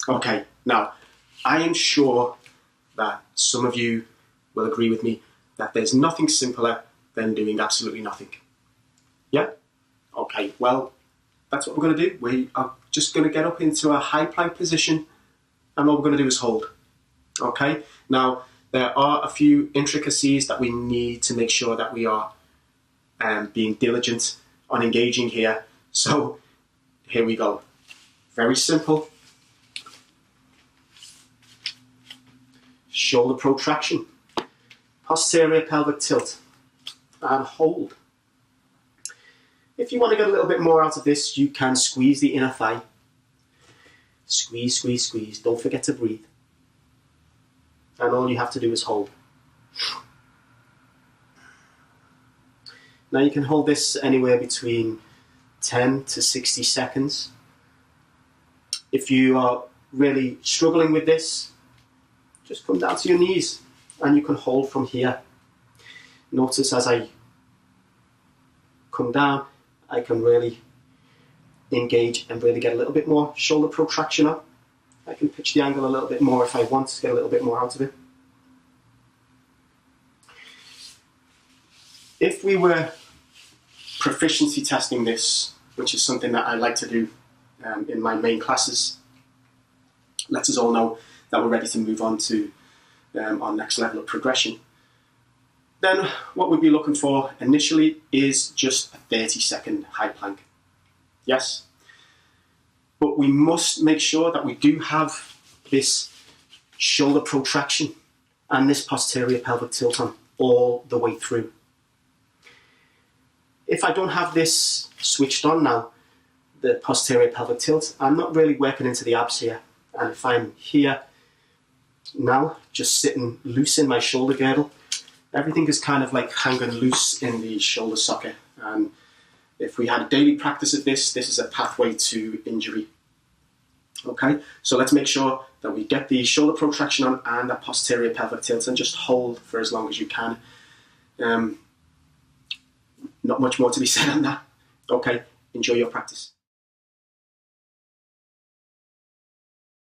Okay, now, I am sure that some of you will agree with me that there's nothing simpler than doing absolutely nothing. Yeah? Okay, well, that's what we're going to do. We are just going to get up into a high plank position, and all we're going to do is hold. Okay? Now, there are a few intricacies that we need to make sure that we are being diligent on engaging here. So, here we go. Very simple. Shoulder protraction, posterior pelvic tilt, and hold. If you want to get a little bit more out of this, you can squeeze the inner thigh. Squeeze, squeeze, squeeze. Don't forget to breathe. And all you have to do is hold. Now you can hold this anywhere between 10 to 60 seconds. If you are really struggling with this, just come down to your knees and you can hold from here. Notice as I come down, I can really engage and really get a little bit more shoulder protraction up. I can pitch the angle a little bit more if I want to get a little bit more out of it. If we were proficiency testing this, which is something that I like to do in my main classes, let us all know that we're ready to move on to our next level of progression. Then what we'd be looking for initially is just a 30-second high plank. Yes? But we must make sure that we do have this shoulder protraction and this posterior pelvic tilt on all the way through. If I don't have this switched on now, the posterior pelvic tilt, I'm not really working into the abs here. And if I'm here now, just sitting loose in my shoulder girdle, everything is kind of like hanging loose in the shoulder socket. And if we had a daily practice of this, this is a pathway to injury. Okay, so let's make sure that we get the shoulder protraction on and that posterior pelvic tilt and just hold for as long as you can. Not much more to be said on that. Okay, enjoy your practice.